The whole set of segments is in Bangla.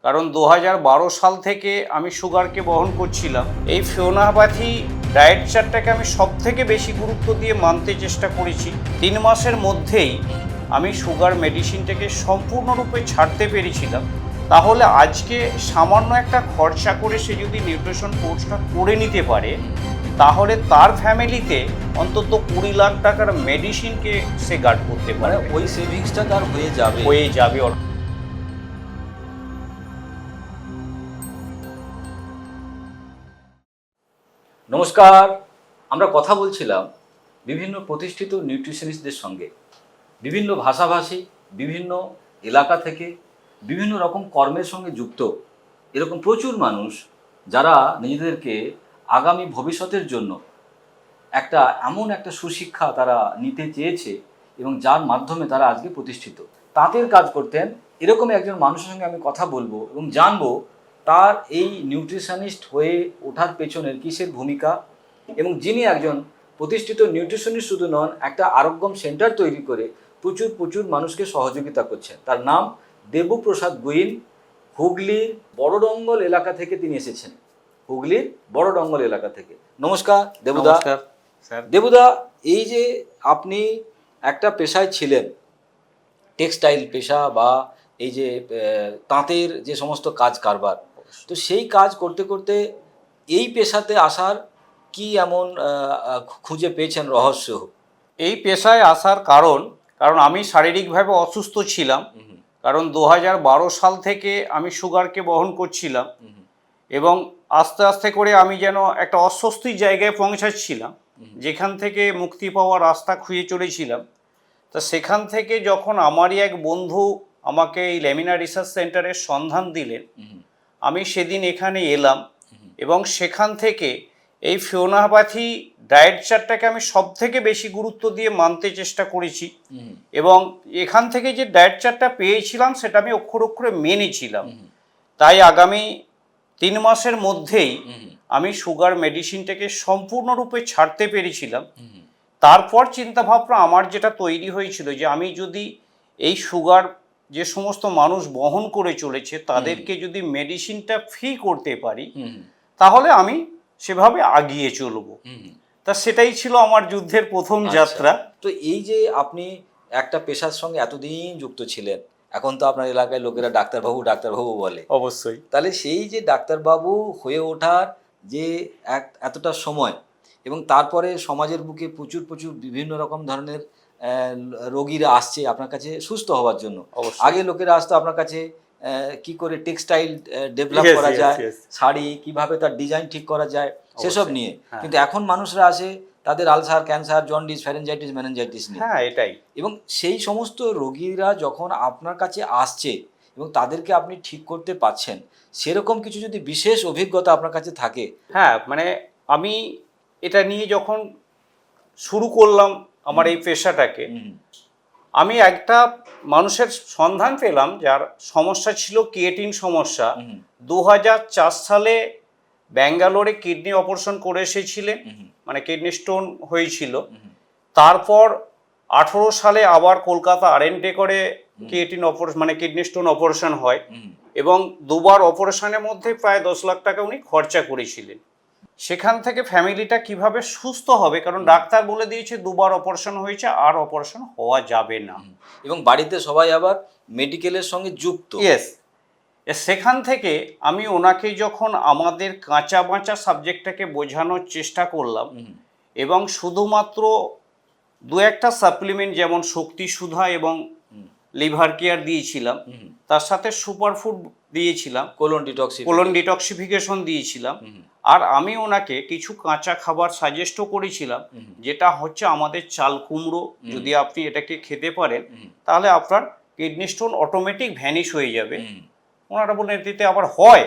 কারণ 2012 সাল থেকে আমি সুগারকে বহন করছিলাম। এই ফিওনাপ্যাথি ডায়েট চার্টটাকে আমি সবথেকে বেশি গুরুত্ব দিয়ে মানতে চেষ্টা করেছি। 3 মাসের মধ্যেই আমি সুগার মেডিসিনটাকে সম্পূর্ণরূপে ছাড়তে পেরেছিলাম। তাহলে আজকে সামান্য একটা খরচা করে সে যদি নিউট্রিশন কোর্সটা করে নিতে পারে, তাহলে তার ফ্যামিলিতে অন্তত 20 লাখ টাকার মেডিসিনকে সে গার্ড করতে পারে। ওই সেভিংসটা তার হয়ে যাবে। নমস্কার, আমরা কথা বলছিলাম বিভিন্ন প্রতিষ্ঠিত নিউট্রিশনিস্টদের সঙ্গে। বিভিন্ন ভাষাভাষী, বিভিন্ন এলাকা থেকে, বিভিন্ন রকম কর্মের সঙ্গে যুক্ত এরকম প্রচুর মানুষ যারা নিজেদেরকে আগামী ভবিষ্যতের জন্য এমন একটা সুশিক্ষা তারা নিতে চেয়েছে এবং যার মাধ্যমে তারা আজকে প্রতিষ্ঠিত। তাঁতের কাজ করতেন এরকম একজন মানুষের সঙ্গে আমি কথা বলবো এবং জানবো তার এই নিউট্রিশনিস্ট হয়ে ওঠার পেছনের কিসের ভূমিকা, এবং যিনি একজন প্রতিষ্ঠিত নিউট্রিশনিস্ট শুধু নন, একটা আরোগ্যম সেন্টার তৈরি করে প্রচুর মানুষকে সহযোগিতা করছেন। তার নাম দেবপ্রসাদ গুইন। হুগলির বড়ডঙ্গল এলাকা থেকে তিনি এসেছেন, হুগলির বড়ডঙ্গল এলাকা থেকে। নমস্কার দেবুদা। দেবুদা, এই যে আপনি একটা পেশায় ছিলেন, টেক্সটাইল পেশা বা এই যে তাঁতের যে সমস্ত কাজ কারবার, তো সেই কাজ করতে করতে এই পেশাতে আসার কি এমন খুঁজে পেয়েছেন রহস্য? এই পেশায় আসার কারণ আমি শারীরিকভাবে অসুস্থ ছিলাম। কারণ 2012 সাল থেকে আমি সুগারকে বহন করছিলাম এবং আস্তে আস্তে করে আমি যেন একটা অস্বস্তির জায়গায় পৌঁছাচ্ছিলাম, যেখান থেকে মুক্তি পাওয়ার রাস্তা খুঁজে চলেছিলাম। তা সেখান থেকে যখন আমারই এক বন্ধু আমাকে এই ল্যামিনা রিসার্চ সেন্টারের সন্ধান দিলেন, আমি সেদিন এখানে এলাম এবং সেখান থেকে এই ফিওনাপ্যাথি ডায়েট চার্টটাকে আমি সবথেকে বেশি গুরুত্ব দিয়ে মানতে চেষ্টা করেছি এবং এখান থেকে যে ডায়েট চার্টটা পেয়েছিলাম সেটা আমি অক্ষরে অক্ষরে মেনেছিলাম। তাই আগামী 3 মাসের মধ্যেই আমি সুগার মেডিসিনটাকে সম্পূর্ণরূপে ছাড়তে পেরেছিলাম। তারপর চিন্তাভাবনা আমার যেটা তৈরি হয়েছিল যে আমি যদি এই সুগার যে সমস্ত মানুষ বহন করে চলেছে তাদেরকে যদি মেডিসিনটা ফ্রি করতে পারি, তাহলে আমি সেভাবে আগিয়ে চলবো। তা সেটাই ছিল আমার যুদ্ধের প্রথম যাত্রা। তো এই যে আপনি একটা পেশার সঙ্গে এতদিন যুক্ত ছিলেন, এখন তো আপনার এলাকায় লোকেরা ডাক্তারবাবু বলে। অবশ্যই। তাহলে সেই যে ডাক্তারবাবু হয়ে ওঠার যে এতটা সময়, এবং তারপরে সমাজের বুকে প্রচুর বিভিন্ন রকম ধরনের রোগীরা আসছে আপনার কাছে সুস্থ হওয়ার জন্য। আগে লোকেরা আসতো আপনার কাছে কি করে টেক্সটাইল ডেভেলপ করা যায়, শাড়ি কিভাবে তার ডিজাইন ঠিক করা যায় সেসব নিয়ে, কিন্তু এখন মানুষরা আসে তাদের ulcer, cancer, jaundice, pharyngitis, meningitis নিয়ে। এটাই। এবং সেই সমস্ত রোগীরা যখন আপনার কাছে আসছে এবং তাদেরকে আপনি ঠিক করতে পারছেন, সেরকম কিছু যদি বিশেষ অভিজ্ঞতা আপনার কাছে থাকে। মানে আমি এটা নিয়ে যখন শুরু করলাম আমার এই পেশাটাকে, আমি একটা মানুষের সন্ধান পেলাম যার সমস্যা ছিল ক্রিয়েটিন সমস্যা। 2004 সালে ব্যাঙ্গালোরে কিডনি অপারেশন করে এসেছিলেন, মানে কিডনি স্টোন হয়েছিল। তারপর 18 সালে আবার কলকাতা আরএনটে করে ক্রিয়েটিন অপারেশন মানে কিডনি স্টোন অপারেশন হয় এবং দুবার অপারেশনের মধ্যে প্রায় 10 লাখ টাকা উনি খরচা করেছিলেন। সেখান থেকে ফ্যামিলিটা কিভাবে সুস্থ হবে, কারণ ডাক্তার বলে দিয়েছে 2বার অপারেশন হয়েছে, আর অপারেশন হওয়া যাবে না, এবং বাড়িতে সবাই আবার মেডিকেলের সঙ্গে যুক্ত। সেখান থেকে আমি ওনাকে যখন আমাদের কাঁচা বাঁচা সাবজেক্টটাকে বোঝানোর চেষ্টা করলাম এবং শুধুমাত্র 2-1টা সাপ্লিমেন্ট যেমন শক্তি সুধা এবং লিভার কেয়ার দিয়েছিলাম, তার সাথে সুপারফুড দিয়েছিলাম, কোলন ডিটক্সিফিকেশন দিয়েছিলাম, আর আমি ওনাকে কিছু কাঁচা খাবার সাজেস্টও করেছিলাম, যেটা হচ্ছে আমাদের চাল কুমড়ো। যদি আপনি এটাকে খেতে পারেন তাহলে আপনার কিডনি স্টোন অটোমেটিক ভ্যানিশ হয়ে যাবে। ওনারা বললেন এতে আবার হয়?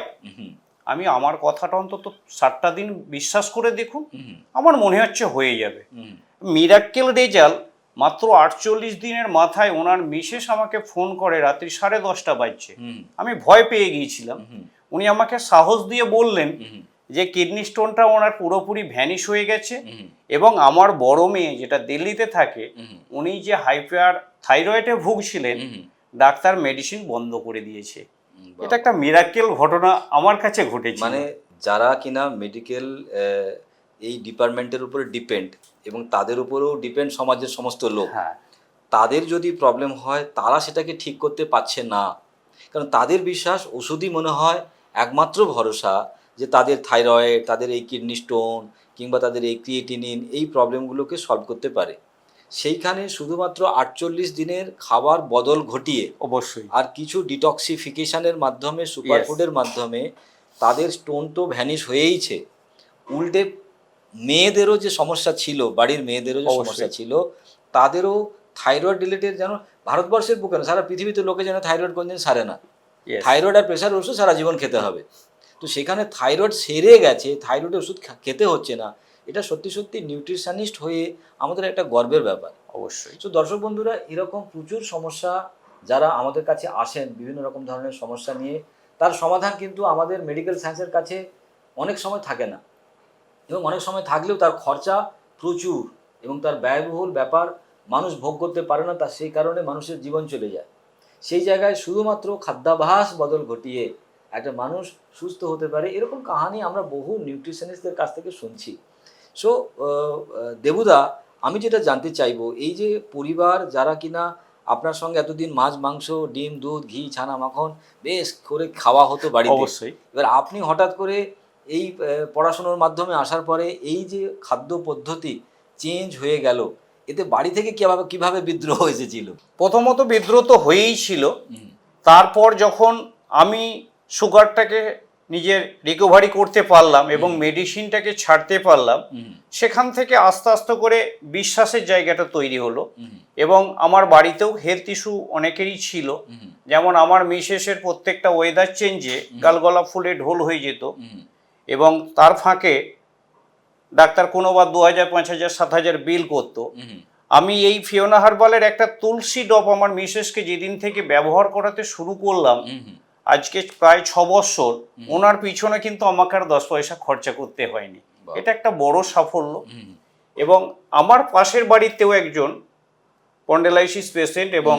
আমি আমার কথাটা অন্তত 7টা দিন বিশ্বাস করে দেখুন, আমার মনে হচ্ছে হয়ে যাবে। মিরাক্কেল রেজাল্ট মাত্র 48 দিনের মাথায় ওনার মিসেস আমাকে ফোন করে, রাত্রি 10:30 বাজছে। আমি ভয় পেয়ে গিয়েছিলাম। উনি আমাকে সাহস দিয়ে বললেন যে কিডনি স্টোনটা ওনার পুরোপুরি ভ্যানিশ হয়ে গেছে এবং আমার বড় মেয়ে যেটা দিল্লিতে থাকে, উনি যে হাইপার থাইরয়েডে ভুগছিলেন, ডাক্তার মেডিসিন বন্ধ করে দিয়েছে। এটা একটা মিরাকেল ঘটনা আমার কাছে ঘটেছে। মানে যারা কিনা মেডিকেল এই ডিপার্টমেন্টের উপরে ডিপেন্ড এবং তাদের উপরেও ডিপেন্ড সমাজের সমস্ত লোক, হ্যাঁ, তাদের যদি প্রবলেম হয় তারা সেটাকে ঠিক করতে পারছে না, কারণ তাদের বিশ্বাস ওষুধই মনে হয় একমাত্র ভরসা, যে তাদের থাইরয়েড, তাদের এই কিডনি স্টোন কিংবা তাদের এই ক্রিয়েটিনিন এই প্রবলেমগুলোকে সলভ করতে পারে। সেইখানে শুধুমাত্র 48 দিনের খাবার বদল ঘটিয়ে অবশ্যই। আর কিছু ডিটক্সিফিকেশনের মাধ্যমে, সুপারফুডের মাধ্যমে তাদের স্টোন তো ভ্যানিশ হয়েইছে, উল্টে মেয়েদেরও যে সমস্যা ছিল, বাড়ির মেয়েদেরও যে সমস্যা ছিল, তাদেরও থাইরয়েড রিলেটেড, যেন ভারতবর্ষের বুকে না, সারা পৃথিবীতে লোকে যেন থাইরয়েড কোনদিন সারে না, থাইরয়েড আর প্রেশার ওষুধ সারা জীবন খেতে হবে। তো সেখানে থাইরয়েড সেরে গেছে, থাইরয়েডের ওষুধ খেতে হচ্ছে না, এটা সত্যি সত্যি নিউট্রিশনিস্ট হয়ে আমাদের একটা গর্বের ব্যাপার। অবশ্যই। তো দর্শক বন্ধুরা, এরকম প্রচুর সমস্যা যারা আমাদের কাছে আসেন বিভিন্ন রকম ধরনের সমস্যা নিয়ে, তার সমাধান কিন্তু আমাদের মেডিকেল সায়েন্সের কাছে অনেক সময় থাকে না, এবং অনেক সময় থাকলেও তার খরচা প্রচুর এবং তার ব্যয়বহুল ব্যাপার মানুষ ভোগ করতে পারে না, তার সেই কারণে মানুষের জীবন চলে যায়। সেই জায়গায় শুধুমাত্র খাদ্যাভ্যাস বদল ঘটিয়ে একটা মানুষ সুস্থ হতে পারে, এরকম কাহিনী আমরা বহু নিউট্রিশনিস্টদের কাছ থেকে শুনছি। সো দেবুদা, আমি যেটা জানতে চাইবো, এই যে পরিবার যারা কিনা আপনার সঙ্গে এতদিন মাছ, মাংস, ডিম, দুধ, ঘি, ছানা, মাখন বেশ করে খাওয়া হতো বাড়িতে, অবশ্যই। এবার আপনি হঠাৎ করে এই পড়াশোনার মাধ্যমে আসার পরে এই যে খাদ্য পদ্ধতি চেঞ্জ হয়ে গেল, এতে বাড়ি থেকে কিভাবে বিদ্রোহ এসেছিল? প্রথমত বিদ্রোহ তো হয়েই ছিল। তারপর যখন আমি সুগারটাকে নিজের রিকভারি করতে পারলাম এবং মেডিসিনটাকে ছাড়তে পারলাম, সেখান থেকে আস্তে আস্তে করে বিশ্বাসের জায়গাটা তৈরি হলো। এবং আমার বাড়িতেও হেলথ ইস্যু অনেকেরই ছিল, যেমন আমার মিসেসের প্রত্যেকটা ওয়েদার চেঞ্জে গালগলা ফুলে ঢোল হয়ে যেত, এবং তার ফাঁকে ডাক্তার কোনোবার 2000, 5000, 7000 বিল করতো। আমি এই ফিওনা হার্বালের একটা তুলসী ডব আমার মিসেসকে যেদিন থেকে ব্যবহার করাতে শুরু করলাম, আজকে প্রায় 6 বছর, ওনার পিছনে কিন্তু আমাকে আর 10 পয়সা খরচা করতে হয়নি। এটা একটা বড় সাফল্য। এবং আমার পাশের বাড়িতেও একজন স্পন্ডাইলাইটিস পেশেন্ট এবং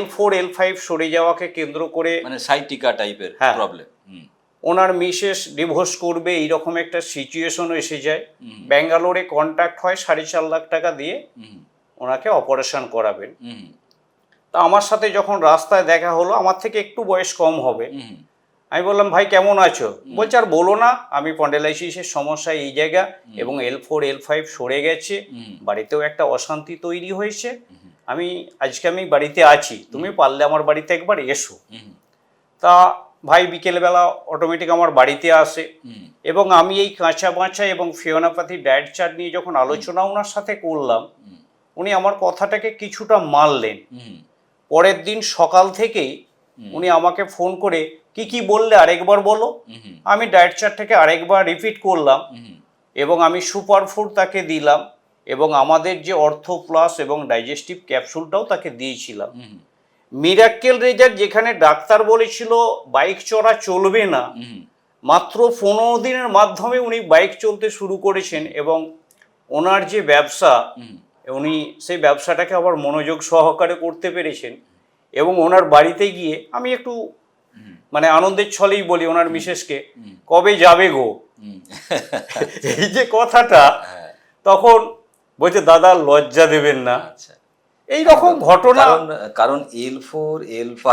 L4 L5 সরে যাওয়াকে কেন্দ্র করে, মানে সাইটিকা টাইপের প্রবলেম, ওনার মিসেস ডিভোর্স করবে এইরকম একটা সিচুয়েশন এসে যায়। ব্যাঙ্গালোরে কন্ট্যাক্ট হয় 4.5 লাখ টাকা দিয়ে ওনাকে অপারেশন করাবেন। তা আমার সাথে যখন রাস্তায় দেখা হলো, আমার থেকে একটু বয়স কম হবে, আমি বললাম, ভাই কেমন আছো? বলছে, আর বলো না, আমি স্পন্ডাইলাইটিসের সমস্যা এই জায়গা এবং L4 L5 সরে গেছে, বাড়িতেও একটা অশান্তি তৈরি হয়েছে, আজকে আমি বাড়িতে আছি, তুমি পারলে আমার বাড়িতে একবার এসো। তা ভাই বিকেলবেলা অটোমেটিক আমার বাড়িতে আসে, এবং আমি এই কাঁচা বাঁচা এবং ফিওনাপ্যাথি ডায়েট চার্ট নিয়ে যখন আলোচনা ওনার সাথে করলাম, উনি আমার কথাটাকে কিছুটা মানলেন। পরের দিন সকাল থেকেই উনি আমাকে ফোন করে, কি কি বললে আরেকবার বলো। আমি ডায়েট চার্টটাকে আরেকবার রিপিট করলাম এবং আমি সুপার ফুড তাকে দিলাম, এবং আমাদের যে অর্থো প্লাস এবং ডাইজেস্টিভ ক্যাপসুলটাও তাকে দিয়েছিলাম। মিরাক্কেল রেজাল্ট, যেখানে ডাক্তার বলেছিল বাইক চড়া চলবে না, মাত্র 15 দিনের মাধ্যমে উনি বাইক চলতে শুরু করেছেন, এবং ওনার যে ব্যবসা, উনি সেই ব্যবসাটাকে আবার মনোযোগ সহকারে করতে পেরেছেন। এবং ওনার বাড়িতে গিয়ে আমি একটু মানে আনন্দের ছলেই বলি ওনার মিসেসকে, কবে যাবে গো, এই যে কথাটা, তখন বলছে, দাদা লজ্জা দেবেন না। এই রকম ঘটনা, কারণ L4 L5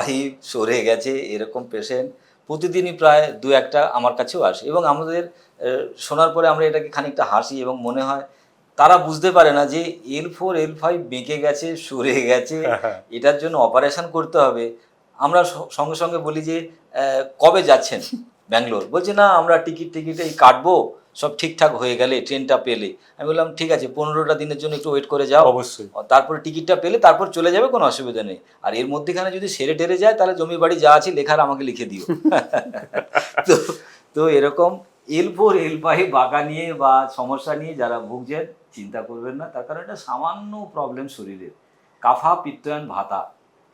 সরে গেছে এরকম পেশেন্ট প্রতিদিনই প্রায় 2-1টা আমার কাছেও আসে, এবং আমাদের শোনার পরে আমরা এটাকে খানিকটা হাসি, এবং মনে হয় তারা বুঝতে পারে না যে L4 L5 বেঁকে গেছে, সরে গেছে, এটার জন্য অপারেশন করতে হবে। আমরা সঙ্গে সঙ্গে বলি যে কবে যাচ্ছেন ব্যাঙ্গালোর? বলছে না, আমরা টিকিট এই কাটবো, সব ঠিকঠাক হয়ে গেলে, ট্রেনটা পেলে। আমি বললাম, ঠিক আছে, 15টা দিনের জন্য একটু ওয়েট করে যাও, অবশ্যই, তারপরে টিকিটটা পেলে তারপর চলে যাবে, কোনো অসুবিধা নেই। আর এর মধ্যেখানে যদি সেরে টেরে যায়, তাহলে জমি বাড়ি যা আছে লেখার আমাকে লিখে দিও। তো এরকম L4 L5 বাঁকা নিয়ে বা সমস্যা নিয়ে যারা ভুগছেন, চিন্তা করবেন না, তার কারণ এটা সামান্য প্রবলেম শরীরের। কাফা, পিত্তায়ন, ভাতা,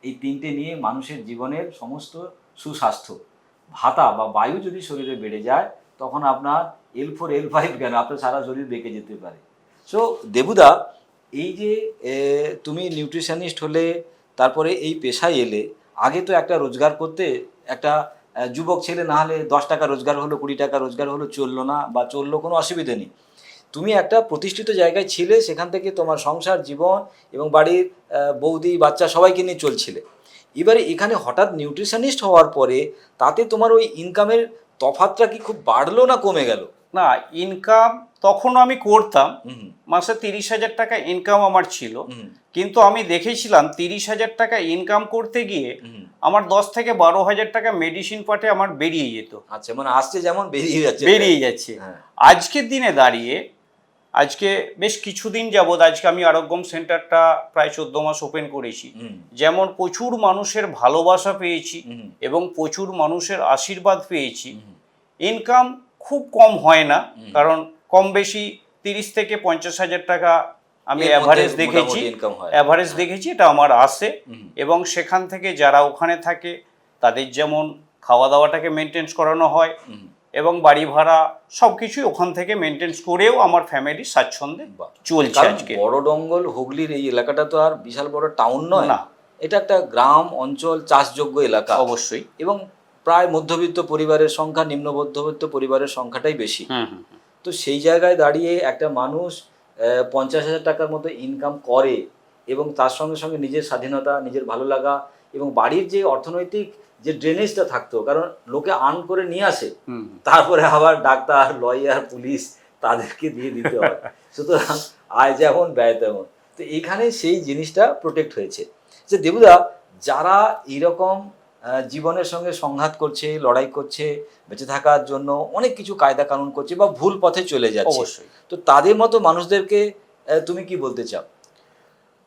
এই 3টে নিয়ে মানুষের জীবনের সমস্ত সুস্বাস্থ্য। ভাতা বা বায়ু যদি শরীরে বেড়ে যায়, তখন আপনার L4 L5 কেন, আপনার সারা শরীর বেঁকে যেতে পারে। সো দেবুদা, এই যে তুমি নিউট্রিশনিস্ট হলে, তারপরে এই পেশায় এলে, আগে তো একটা রোজগার করতে একটা যুবক ছেলে না হলে 10 টাকা রোজগার হলো, 20 টাকা রোজগার হলো, চললো না বা চললো, কোনো অসুবিধে নেই। তুমি একটা প্রতিষ্ঠিত জায়গায় ছিলে, সেখান থেকে তোমার সংসার জীবন এবং বাড়ির বৌদি বাচ্চা সবাইকে নিয়ে চলছিলে। এবারে এখানে হঠাৎ নিউট্রিশনিস্ট হওয়ার পরে তাতে তোমার ওই ইনকামের তফাৎটা কি খুব বাড়লো না কমে গেল? না, ইনকাম তখনও আমি করতাম, হুম মাসে 30,000 টাকা ইনকাম আমার ছিল। হুম কিন্তু আমি দেখেছিলাম 30,000 টাকা ইনকাম করতে গিয়ে হুম। আমার 10 থেকে 12,000 টাকা মেডিসিন পাটে আমার বেরিয়ে যেত। আচ্ছা, মানে আসছে যেমন বেরিয়ে যাচ্ছে। বেরিয়ে যাচ্ছে। হ্যাঁ। আজকের দিনে দাঁড়িয়ে, আজকে বেশ কিছুদিন যাবৎ, আজকে আমি আরোগ্যম সেন্টারটা প্রায় 14 মাস ওপেন করেছি। হুম যেমন প্রচুর মানুষের ভালোবাসা পেয়েছি হুম এবং প্রচুর মানুষের আশীর্বাদ পেয়েছি। হুম ইনকাম খুব কম হয় না, হুম। কারণ কম বেশি 30 থেকে 50,000 টাকা আমি এর মধ্যে অ্যাভারেজ দেখেছি। মোটামুটি income হয়। অ্যাভারেজ হ্যাঁ। দেখেছি, এটা আমার আসে। হুম এবং সেখান থেকে যারা ওখানে থাকে তাদের যেমন খাওয়া দাওয়াটাকে মেনটেন্স করানো হয় হুম। এবং বাড়ি ভাড়া সব কিছুই ওখান থেকে মেনটেন্স করেও আমার ফ্যামিলি স্বাচ্ছন্দ্যে বাহ। চলছে কারণ আজকে। বড়ডঙ্গল হুগলির এই এলাকাটা তো আর বিশাল বড় টাউন নয় না। এটা একটা গ্রাম অঞ্চল, চাষযোগ্য এলাকা অবশ্যই। এবং প্রায় মধ্যবিত্ত পরিবারের সংখ্যা, নিম্ন মধ্যবিত্ত পরিবারের সংখ্যাটাই বেশি। হুম হুম হুম। তো সেই জায়গায় দাঁড়িয়ে একটা মানুষ 50,000 টাকার মতো ইনকাম করে এবং তার সঙ্গে সঙ্গে নিজের স্বাধীনতা, নিজের ভালো লাগা এবং বাড়ির যে অর্থনৈতিক যে ড্রেনেজটা থাকতো, কারণ লোকে আর্ন করে নিয়ে আসে, হুম। তারপরে আবার ডাক্তার, লয়ার, পুলিশ তাদেরকে দিয়ে দিতে হয়। সুতরাং আয় যেমন ব্যয় তেমন। তো এখানে সেই জিনিসটা প্রোটেক্ট হয়েছে যে দেবুদা, যারা এইরকম জীবনের সঙ্গে সংঘাত করছে, লড়াই করছে, বেঁচে থাকার জন্য অনেক কিছু কায়দা কানুন করছে বা ভুল পথে চলে যাচ্ছে, অবশ্যই। তো তাদের মতো মানুষদেরকে তুমি কি বলতে চাও?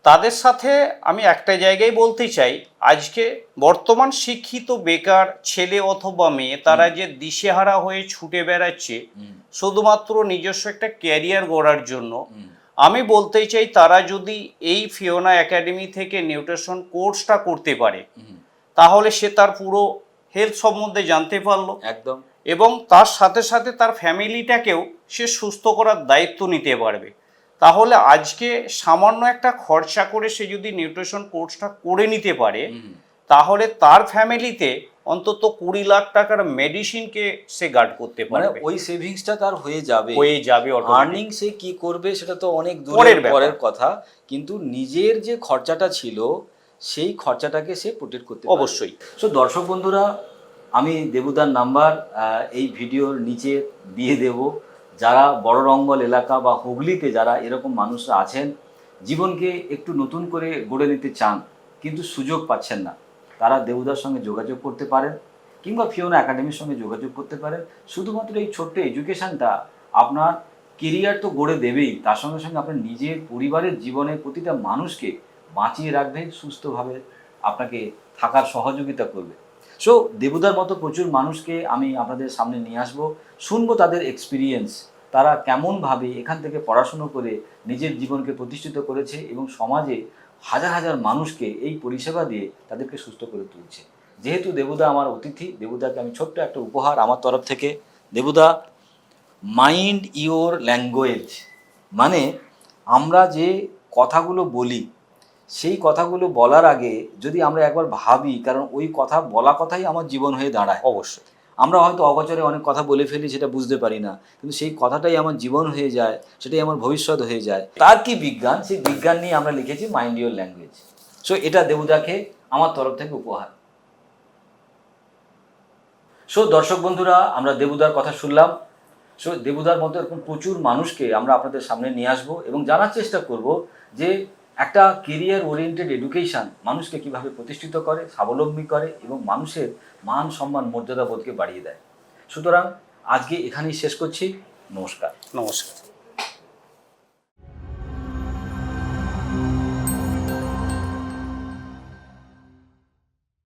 তাদের সাথে আমি একটা জায়গায় বলতে চাই, আজকে বর্তমান শিক্ষিত বেকার ছেলে অথবা মেয়ে তারা যে দিশেহারা হয়ে ছুটে বেড়াচ্ছে হুম শুধুমাত্র নিজস্ব একটা ক্যারিয়ার গড়ার জন্য, হুম আমি বলতে চাই তারা যদি এই ফিওনা একাডেমি থেকে নিউট্রিশন কোর্সটা করতে পারে হুম। তাহলে সে তার পুরো হেলথ সম্বন্ধে জানতে পারলো একদম। এবং তার সাথে সাথে তার ফ্যামিলিটাকেও সে সুস্থ করার দায়িত্ব নিতে পারবে। তাহলে আজকে সামান্য একটা খরচা করে সে যদি নিউট্রিশন কোর্সটা করে নিতে পারে, হুম। তাহলে তার ফ্যামিলিতে অন্তত 20 লাখ টাকার মেডিসিনকে সে গার্ড করতে মানে পারবে। ওই সেভিংসটা তার হয়ে যাবে। automatic। আর্নিং সে কি করবে সেটা তো অনেক পরের দূরের ব্যাপার। পরের কথা, কিন্তু নিজের যে খরচাটা ছিল সেই খরচাটাকে সে প্রোটেক্ট করতে পারবে। অবশ্যই। সো দর্শক বন্ধুরা, আমি দেবুদার নাম্বার এই ভিডিওর নিচে দিয়ে দেব। যারা বড়রঙ্গল এলাকা বা হুগলিতে যারা এরকম মানুষরা আছেন, জীবনকে একটু নতুন করে গড়ে নিতে চান কিন্তু সুযোগ পাচ্ছেন না, তারা দেবুদার সঙ্গে যোগাযোগ করতে পারেন কিংবা ফিওনা একাডেমির সঙ্গে যোগাযোগ করতে পারেন। শুধুমাত্র এই ছোট্ট এডুকেশনটা আপনার কেরিয়ার তো গড়ে দেবেই, তার সঙ্গে সঙ্গে আপনার নিজের পরিবারের জীবনে প্রতিটা মানুষকে বাঁচিয়ে রাখবে, সুস্থভাবে আপনাকে থাকার সহযোগিতা করবে। সো দেবুদার মতো প্রচুর মানুষকে আমি আপনাদের সামনে নিয়ে আসবো, শুনবো তাদের এক্সপিরিয়েন্স, তারা কেমনভাবে এখান থেকে পড়াশুনো করে নিজের জীবনকে প্রতিষ্ঠিত করেছে এবং সমাজে হাজার হাজার মানুষকে এই পরিষেবা দিয়ে তাদেরকে সুস্থ করে তুলছে। যেহেতু দেবুদা আমার অতিথি, দেবুদাকে আমি ছোট্ট একটা উপহার আমার তরফ থেকে। দেবুদা, মাইন্ড ইওর ল্যাঙ্গুয়েজ, মানে আমরা যে কথাগুলো বলি সেই কথাগুলো বলার আগে যদি আমরা একবার ভাবি, কারণ ওই কথা বলা কথাই আমার জীবন হয়ে দাঁড়ায়। অবশ্যই। আমরা হয়তো অগোচরে অনেক কথা বলে ফেলি, সেটা বুঝতে পারি না, কিন্তু সেই কথাটাই আমার জীবন হয়ে যায়, সেটাই আমার ভবিষ্যৎ হয়ে যায়। তার কি বিজ্ঞান, সেই বিজ্ঞান নিয়ে আমরা লিখেছি মাইন্ড ইওর ল্যাঙ্গুয়েজ। সো এটা দেবুদাকে আমার তরফ থেকে উপহার। সো দর্শক বন্ধুরা, আমরা দেবুদার কথা শুনলাম। সো দেবুদার মতো এরকম প্রচুর মানুষকে আমরা আপনাদের সামনে নিয়ে আসবো এবং জানার চেষ্টা করব যে একটা কেরিয়ার ওরিয়েন্টেড এডুকেশান মানুষকে কিভাবে প্রতিষ্ঠিত করে, স্বাবলম্বী করে এবং মানুষের মান সম্মান মর্যাদাবোধকে বাড়িয়ে দেয়। সুতরাং আজকে এখানেই শেষ করছি। নমস্কার। নমস্কার।